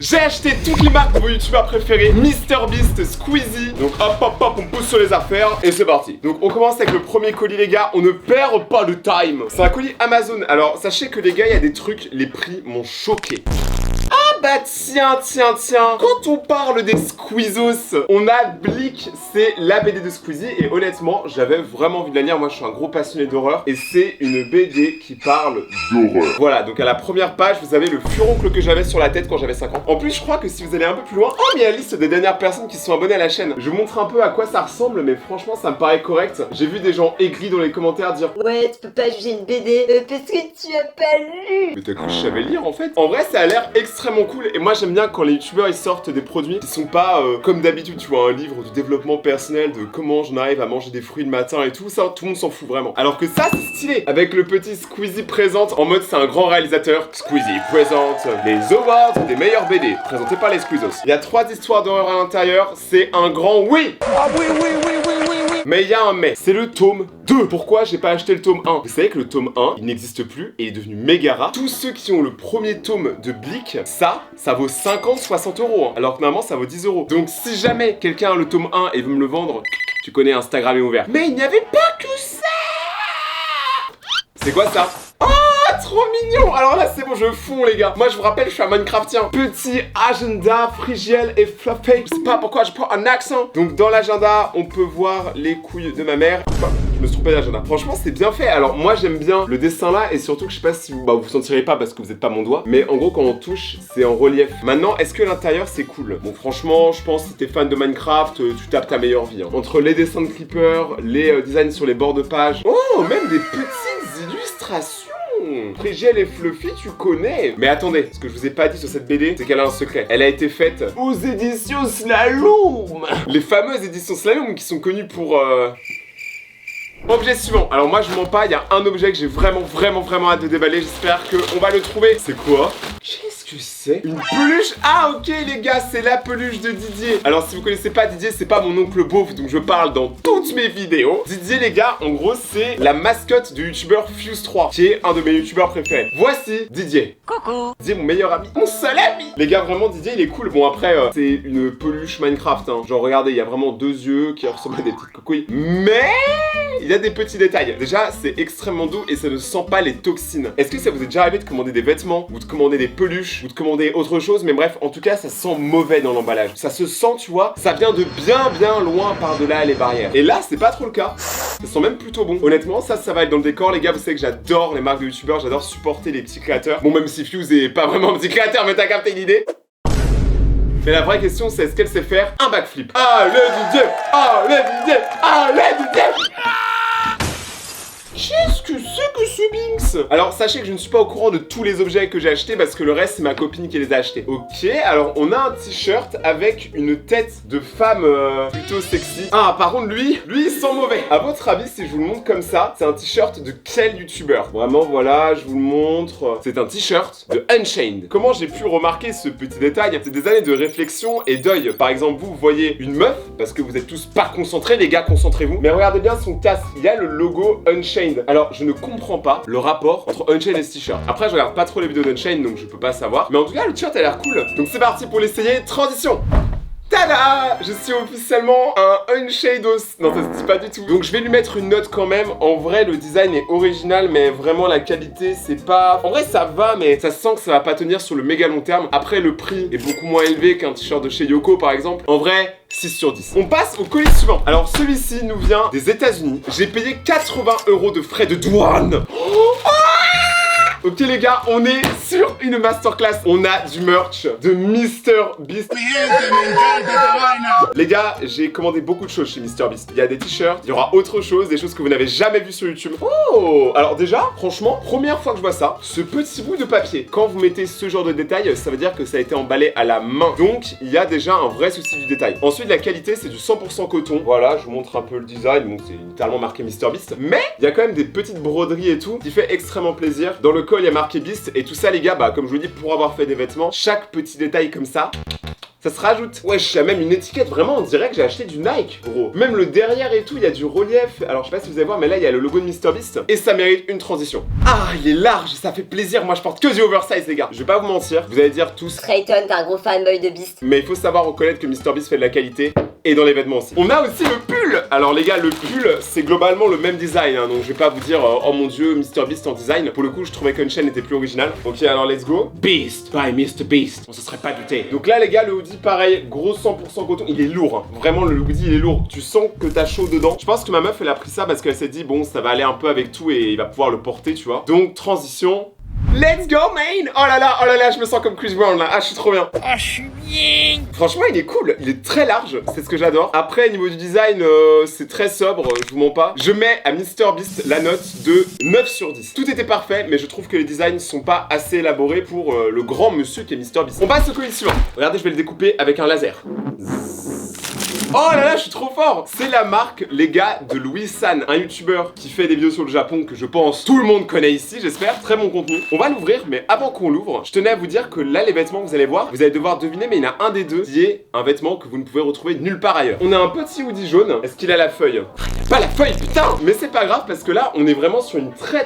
J'ai acheté toutes les marques de vos youtubeurs préférés, MrBeast, Squeezie. Donc hop, on pousse sur les affaires et c'est parti. Donc on commence avec le premier colis les gars, on ne perd pas de time. C'est un colis Amazon. Alors sachez que les gars, il y a des trucs, les prix m'ont choqué. Ah bah tiens, quand on parle des Squeezos, on a Blick, c'est la BD de Squeezie et honnêtement, j'avais vraiment envie de la lire, moi je suis un gros passionné d'horreur et c'est une BD qui parle d'horreur. Voilà, donc à la première page, vous avez le furoncle que j'avais sur la tête quand j'avais 5 ans. En plus, je crois que si vous allez un peu plus loin, oh mais il y a la liste des dernières personnes qui sont abonnées à la chaîne. Je vous montre un peu à quoi ça ressemble, mais franchement, ça me paraît correct. J'ai vu des gens aigris dans les commentaires dire ouais, tu peux pas juger une BD parce que tu as pas lu. mais t'as cru que je savais lire en fait. En vrai, ça a l'air extrêmement cool et moi j'aime bien quand les youtubeurs ils sortent des produits qui sont pas comme d'habitude, tu vois, un livre de développement personnel de comment j'en arrive à manger des fruits le matin et tout ça, tout le monde s'en fout vraiment. Alors que ça c'est stylé, avec le petit Squeezie présente en mode c'est un grand réalisateur. Squeezie présente les awards des meilleurs BD présentés par les Squeezos. Il y a 3 histoires d'horreur à l'intérieur, c'est un grand oui. Ah oui. Mais il y a un mais, c'est le tome 2. Pourquoi j'ai pas acheté le tome 1? Vous savez que le tome 1, il n'existe plus et est devenu méga rare. Tous ceux qui ont le premier tome de Blick, ça vaut 50-60 euros, hein, alors que normalement ça vaut 10 euros. Donc si jamais quelqu'un a le tome 1 et veut me le vendre, tu connais, Instagram est ouvert. Mais il n'y avait pas que ça. C'est quoi ça? Trop mignon. Alors là c'est bon, je fonds les gars. Moi je vous rappelle, je suis un Minecraftien. Petit agenda frigiel et fluffy. Je sais pas pourquoi je prends un accent. Donc dans l'agenda on peut voir les couilles de ma mère. Je me suis trompé d'agenda. Franchement c'est bien fait. Alors moi j'aime bien le dessin là. Et surtout que je sais pas si vous vous sentirez pas parce que vous êtes pas mon doigt. Mais en gros quand on touche c'est en relief. Maintenant est-ce que l'intérieur c'est cool? Bon franchement je pense que si t'es fan de Minecraft tu tapes ta meilleure vie, hein. Entre les dessins de creeper, les designs sur les bords de page. Oh même des petites illustrations. Frigiel et Fluffy, tu connais. Mais attendez, ce que je vous ai pas dit sur cette BD, c'est qu'elle a un secret. Elle a été faite aux éditions Slalom. Les fameuses éditions Slalom qui sont connues pour... Objet suivant. Alors moi je mens pas, il y a un objet que j'ai vraiment hâte de déballer. J'espère qu'on va le trouver. C'est quoi? Qu'est-ce que c'est? Une peluche? Ah ok les gars, c'est la peluche de Didier. Alors si vous connaissez pas Didier, c'est pas mon oncle beauf, donc je parle dans toutes mes vidéos. Didier les gars, en gros c'est la mascotte du youtubeur Fuse3, qui est un de mes youtubeurs préférés. Voici Didier. Coucou. Didier mon meilleur ami, mon seul ami. Les gars vraiment Didier il est cool. Bon après c'est une peluche Minecraft, hein. Genre regardez, il y a vraiment 2 yeux qui ressemblent à des petites coucouilles. Mais il y a des petits détails. Déjà, c'est extrêmement doux et ça ne sent pas les toxines. Est-ce que ça vous est déjà arrivé de commander des vêtements ou de commander des peluches ou de commander autre chose? Mais bref, en tout cas, ça sent mauvais dans l'emballage. Ça se sent, tu vois, ça vient de bien loin par-delà les barrières. Et là, c'est pas trop le cas. Ça sent même plutôt bon. Honnêtement, ça va être dans le décor. Les gars, vous savez que j'adore les marques de youtubeurs, j'adore supporter les petits créateurs. Bon, même si Fuse est pas vraiment un petit créateur, mais t'as capté l'idée. Mais la vraie question, c'est est-ce qu'elle sait faire un backflip? Allez Didier! Allez Didier! Allez Didier! Qu'est-ce que c'est que ce Binks? Alors sachez que je ne suis pas au courant de tous les objets que j'ai achetés parce que le reste c'est ma copine qui les a achetés. Ok, alors on a un t-shirt avec une tête de femme plutôt sexy. Ah par contre lui il sent mauvais. À votre avis si je vous le montre comme ça, c'est un t-shirt de quel youtubeur? Vraiment voilà, je vous le montre. C'est un t-shirt de Unchained. Comment j'ai pu remarquer ce petit détail? C'est des années de réflexion et d'œil. Par exemple vous voyez une meuf, parce que vous êtes tous pas concentrés les gars, concentrez-vous. Mais regardez bien son casque, il y a le logo Unchained. Alors je ne comprends pas le rapport entre Unchained et ce t-shirt. Après je regarde pas trop les vidéos d'Unchained donc je peux pas savoir. Mais en tout cas le t-shirt a l'air cool. Donc c'est parti pour l'essayer. Transition. Tada! Je suis officiellement un Unshados. Non, ça se dit pas du tout. Donc je vais lui mettre une note quand même. En vrai, le design est original, mais vraiment la qualité, c'est pas... En vrai, ça va, mais ça sent que ça va pas tenir sur le méga long terme. Après, le prix est beaucoup moins élevé qu'un t-shirt de chez Yoko, par exemple. En vrai... 6 sur 10. On passe au colis suivant. Alors celui-ci nous vient des États-Unis. J'ai payé 80 € de frais de douane. Ok les gars, on est sur une masterclass. On a du merch de MrBeast. Les gars, j'ai commandé beaucoup de choses chez MrBeast. Il y a des t-shirts, il y aura autre chose, des choses que vous n'avez jamais vues sur YouTube. Oh! Alors déjà, franchement, première fois que je vois ça, ce petit bout de papier. Quand vous mettez ce genre de détails, ça veut dire que ça a été emballé à la main. Donc, il y a déjà un vrai souci du détail. Ensuite, la qualité, c'est du 100% coton. Voilà, je vous montre un peu le design. Donc, c'est littéralement marqué MrBeast. Mais, il y a quand même des petites broderies et tout qui fait extrêmement plaisir. Dans le col, il y a marqué Beast et tout ça les gars, bah comme je vous dis, pour avoir fait des vêtements, chaque petit détail comme ça, Ça se rajoute. Wesh, il y a même une étiquette, vraiment on dirait que j'ai acheté du Nike, gros. Même le derrière et tout, il y a du relief. Alors je sais pas si vous allez voir, mais là il y a le logo de MrBeast. Et ça mérite une transition. Ah, il est large, ça fait plaisir. Moi je porte que du oversize les gars. Je vais pas vous mentir, vous allez dire tous. Rayton, t'es un gros fanboy de Beast. Mais il faut savoir reconnaître que MrBeast fait de la qualité. Et dans les vêtements aussi. On a aussi le pull. Alors les gars, le pull, c'est globalement le même design, hein, donc je vais pas vous dire oh mon dieu, MrBeast en design. Pour le coup, je trouvais qu'Unchained était plus original. Ok, alors let's go. Beast by MrBeast. On se serait pas douté. Donc là les gars, le hoodie pareil, gros 100% coton. Il est lourd, hein. Vraiment le hoodie il est lourd. Tu sens que t'as chaud dedans. Je pense que ma meuf elle a pris ça parce qu'elle s'est dit bon, ça va aller un peu avec tout et il va pouvoir le porter, tu vois. Donc transition. Let's go, man! Oh là là, je me sens comme Chris Brown là. Ah, je suis trop bien. Ah, je suis bien. Franchement, il est cool. Il est très large. C'est ce que j'adore. Après, niveau du design, c'est très sobre. Je vous mens pas. Je mets à MrBeast la note de 9 sur 10. Tout était parfait, mais je trouve que les designs sont pas assez élaborés pour le grand monsieur qui est MrBeast. On passe au colis suivant. Regardez, je vais le découper avec un laser. Oh là là, je suis trop fort. C'est la marque, les gars, de Louis San, un youtubeur qui fait des vidéos sur le Japon que je pense tout le monde connaît ici, j'espère. Très bon contenu. On va l'ouvrir, mais avant qu'on l'ouvre, je tenais à vous dire que là, les vêtements que vous allez voir, vous allez devoir deviner, mais il y en a un des deux qui est un vêtement que vous ne pouvez retrouver nulle part ailleurs. On a un petit hoodie jaune. Est-ce qu'il a la feuille? Pas la feuille, putain. Mais c'est pas grave parce que là, on est vraiment sur une très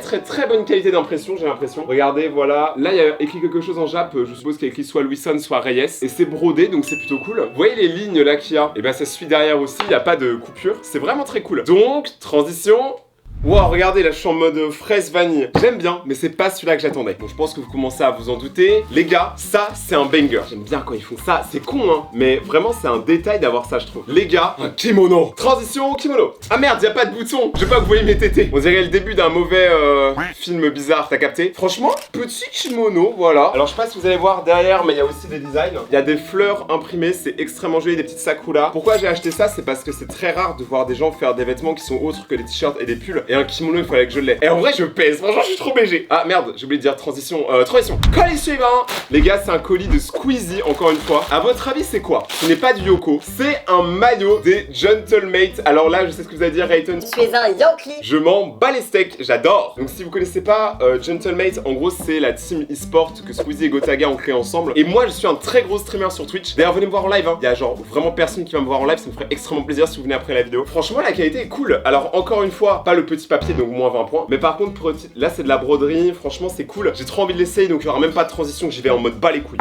bonne qualité d'impression, j'ai l'impression. Regardez, voilà. Là, il y a écrit quelque chose en Jap. Je suppose qu'il y a écrit soit Louis San, soit Reyes. Et c'est brodé, donc c'est plutôt cool. Vous voyez les lignes là qu'il y a? Et ben, ça suit derrière aussi. Il n'y a pas de coupure. C'est vraiment très cool. Donc, transition. Wow, regardez, là je suis en mode fraise vanille. J'aime bien, mais c'est pas celui-là que j'attendais. Donc je pense que vous commencez à vous en douter. Les gars, ça c'est un banger. J'aime bien quand ils font ça. C'est con, hein, mais vraiment c'est un détail d'avoir ça, je trouve. Les gars, un kimono. Transition kimono. Ah merde, y a pas de bouton. Je veux pas que vous voyez mes tétés. On dirait le début d'un mauvais film bizarre, t'as capté? Franchement, petit kimono, voilà. Alors je sais pas si vous allez voir derrière, mais il y a aussi des designs. Il y a des fleurs imprimées, c'est extrêmement joli, des petites sakura. Pourquoi j'ai acheté ça? C'est parce que c'est très rare de voir des gens faire des vêtements qui sont autres que des t-shirts et des pulls. Et un kimono, il fallait que je l'ai. Et en vrai, je pèse. Franchement, je suis trop BG. Ah merde, j'ai oublié de dire transition. Transition. Colis suivant. Les gars, c'est un colis de Squeezie, encore une fois. À votre avis, c'est quoi? Ce n'est pas du Yoko. C'est un maillot des Gentlemates. Alors là, je sais ce que vous allez dire, Rayton. Tu es un Yankee. Je m'en bats les steaks. J'adore. Donc, si vous connaissez pas Gentlemates, en gros, c'est la team e-sport que Squeezie et Gotaga ont créé ensemble. Et moi, je suis un très gros streamer sur Twitch. D'ailleurs, venez me voir en live. Hein. Il y a genre vraiment personne qui va me voir en live. Ça me ferait extrêmement plaisir si vous venez après la vidéo. Franchement, la qualité est cool. Alors, encore une fois, pas le petit papier, donc moins 20 points. Mais par contre, là, c'est de la broderie. Franchement, c'est cool. J'ai trop envie de l'essayer, donc il y aura même pas de transition. J'y vais en mode bas les couilles.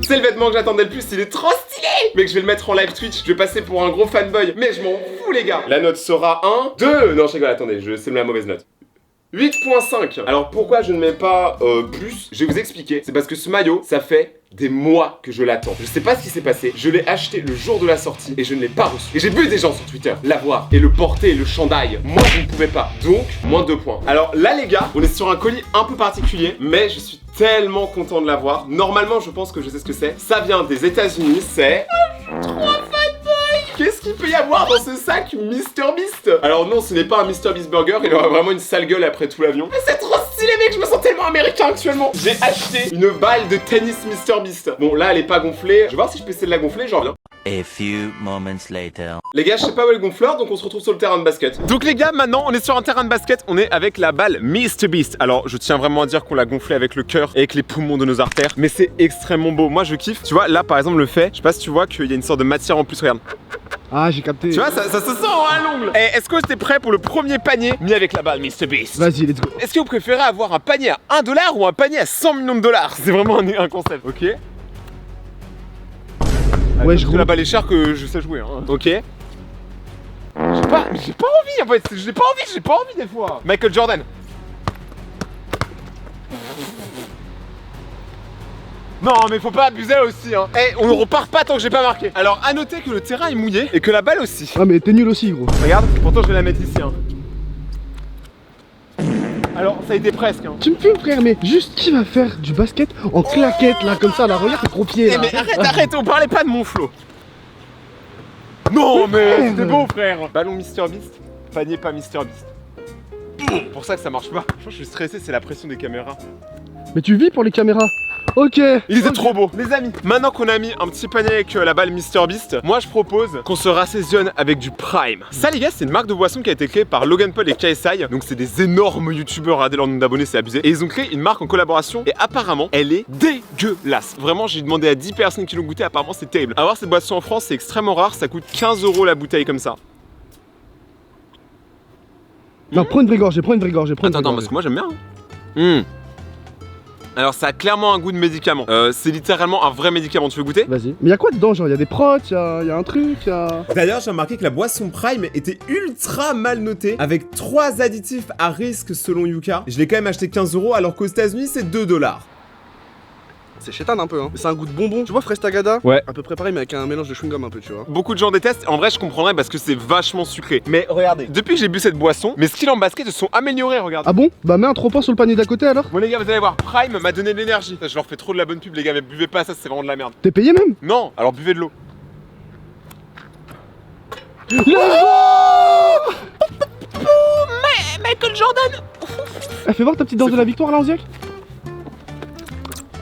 C'est le vêtement que j'attendais le plus, il est trop stylé. Mec, je vais le mettre en live Twitch, je vais passer pour un gros fanboy. Mais je m'en fous les gars. La note sera 1, 2. Non, je rigole, attendez, c'est la mauvaise note. 8.5. Alors pourquoi je ne mets pas plus? Je vais vous expliquer. C'est parce que ce maillot, ça fait des mois que je l'attends. Je sais pas ce qui s'est passé. Je l'ai acheté le jour de la sortie et je ne l'ai pas reçu. Et j'ai vu des gens sur Twitter l'avoir et le porter et le chandail. Moi, je ne pouvais pas. Donc, moins 2 points. Alors là, les gars, on est sur un colis un peu particulier, mais je suis tellement content de l'avoir. Normalement, je pense que je sais ce que c'est. Ça vient des États-Unis. C'est qu'est-ce qu'il peut y avoir dans ce sac MrBeast? Alors non, ce n'est pas un MrBeast burger, il aura vraiment une sale gueule après tout l'avion. C'est trop stylé mec, je me sens tellement américain actuellement. J'ai acheté une balle de tennis MrBeast. Bon là elle est pas gonflée, je vais voir si je peux essayer de la gonfler, j'en reviens. A few moments later. Les gars, je sais pas où est le gonfleur, donc on se retrouve sur le terrain de basket. Donc les gars, maintenant on est sur un terrain de basket, on est avec la balle MrBeast. Alors je tiens vraiment à dire qu'on l'a gonflé avec le cœur et avec les poumons de nos artères, mais c'est extrêmement beau. Moi je kiffe. Tu vois, là par exemple le fait, je sais pas si tu vois qu'il y a une sorte de matière en plus, regarde. Ah, j'ai capté. Tu vois, ça se sent à l'ongle. Et est-ce que t'es prêt pour le premier panier mis avec la balle MrBeast? Vas-y, let's go. Est-ce que vous préférez avoir un panier à 1$ ou un panier à 100 millions de dollars? C'est vraiment un concept. Ok. Ouais, je roule. La balle est chère que je sais jouer. Hein. Ok. J'ai pas envie en fait. J'ai pas envie des fois. Michael Jordan. Non mais faut pas abuser aussi hein. Eh, on ne repart pas tant que j'ai pas marqué. Alors à noter que le terrain est mouillé et que la balle aussi. Ah mais t'es nul aussi gros. Regarde, pourtant je vais la mettre ici hein. Alors ça a été presque hein. Tu me fumes frère, mais juste qui va faire du basket en claquette là comme ça là, regarde tes gros pieds là. Eh mais arrête, on parlait pas de mon flow. Non mais c'était beau frère. Ballon MrBeast, panier pas MrBeast. Pour ça que ça marche pas. Je suis stressé, c'est la pression des caméras. Mais tu vis pour les caméras. Ok. Il était trop beau. Les amis, maintenant qu'on a mis un petit panier avec la balle MrBeast, moi je propose qu'on se rassaisonne avec du Prime. Ça les gars, c'est une marque de boisson qui a été créée par Logan Paul et KSI. Donc c'est des énormes youtubeurs, regardez leur nombre d'abonnés, c'est abusé. Et ils ont créé une marque en collaboration et apparemment elle est dégueulasse. Vraiment, j'ai demandé à 10 personnes qui l'ont goûté, apparemment c'est terrible. Avoir cette boisson en France, c'est extrêmement rare, ça coûte 15 € la bouteille comme ça. Non, prends une vraie gorgée, prends une vraie gorgée, prends une vraie Attends, gorgée. parce que moi j'aime bien. Alors ça a clairement un goût de médicament. C'est littéralement un vrai médicament, tu veux goûter? Vas-y. Mais y'a quoi dedans? Genre, y'a des protes, y'a un truc, y'a. D'ailleurs, j'ai remarqué que la boisson Prime était ultra mal notée, avec 3 additifs à risque selon Yuka. Je l'ai quand même acheté 15 € alors qu'aux États-Unis c'est 2 $. C'est chétane un peu, hein. C'est un goût de bonbon. Tu vois, fraise tagada? Ouais. Un peu préparé, mais avec un mélange de chewing-gum un peu, tu vois. Beaucoup de gens détestent, en vrai je comprendrais parce que c'est vachement sucré. Mais regardez, depuis que j'ai bu cette boisson, mes skills en basket se sont améliorés, regarde. Ah bon? Bah, mets un trop sur le panier d'à côté alors. Bon les gars, vous allez voir, Prime m'a donné de l'énergie. Je leur fais trop de la bonne pub les gars, mais buvez pas ça, c'est vraiment de la merde. T'es payé même? Non, alors buvez de l'eau. Michael Jordan. Fais voir ta petite danse de la victoire là, Anziac.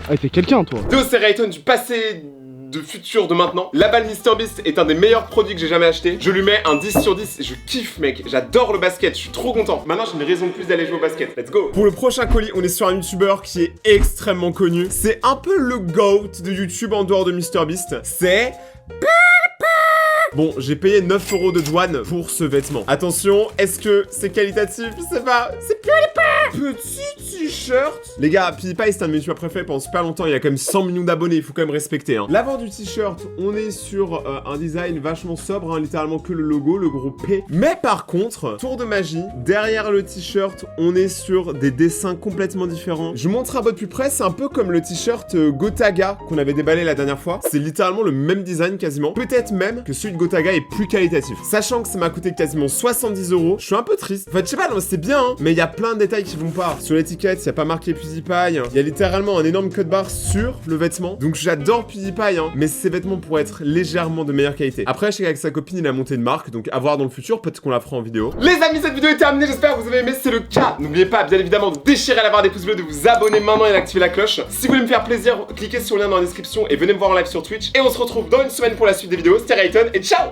Ah, t'es quelqu'un, toi. Théo, c'est Rayton du passé, de futur, de maintenant. La balle MrBeast est un des meilleurs produits que j'ai jamais acheté. Je lui mets un 10 sur 10. Je kiffe, mec. J'adore le basket. Je suis trop content. Maintenant, j'ai une raison de plus d'aller jouer au basket. Let's go. Pour le prochain colis, on est sur un youtubeur qui est extrêmement connu. C'est un peu le GOAT de YouTube en dehors de MrBeast. C'est... Bon, j'ai payé 9 € de douane pour ce vêtement. Attention, est-ce que c'est qualitatif? Je sais pas. C'est petit t-shirt. Les gars, PewDiePie c'est un de mes youtubeurs préférés pendant super longtemps. Il a quand même 100 millions d'abonnés, il faut quand même respecter. Hein. L'avant du t-shirt, on est sur un design vachement sobre, hein, littéralement que le logo, le gros P. Mais par contre, tour de magie, derrière le t-shirt, on est sur des dessins complètement différents. Je vous montre un peu de plus près, c'est un peu comme le t-shirt Gotaga qu'on avait déballé la dernière fois. C'est littéralement le même design quasiment. Peut-être même que celui de Gotaga est plus qualitatif. Sachant que ça m'a coûté quasiment 70 €, je suis un peu triste. En fait, je sais pas, non, c'est bien, hein, mais il y a plein de détails qui vont pas. Sur l'étiquette, il n'y a pas marqué PewDiePie. Il y a littéralement un énorme code barre sur le vêtement. Donc j'adore PewDiePie, hein, mais ces vêtements pourraient être légèrement de meilleure qualité. Après, je sais qu'avec sa copine, il a monté une marque, donc à voir dans le futur, peut-être qu'on la fera en vidéo. Les amis, cette vidéo est terminée, j'espère que vous avez aimé, c'est le cas. N'oubliez pas, bien évidemment, de déchirer la barre des pouces bleus, de vous abonner maintenant et d'activer la cloche. Si vous voulez me faire plaisir, cliquez sur le lien dans la description et venez me voir en live sur Twitch. Et on se retrouve dans une semaine pour la suite des vidéos. C'était Rayton et ciao!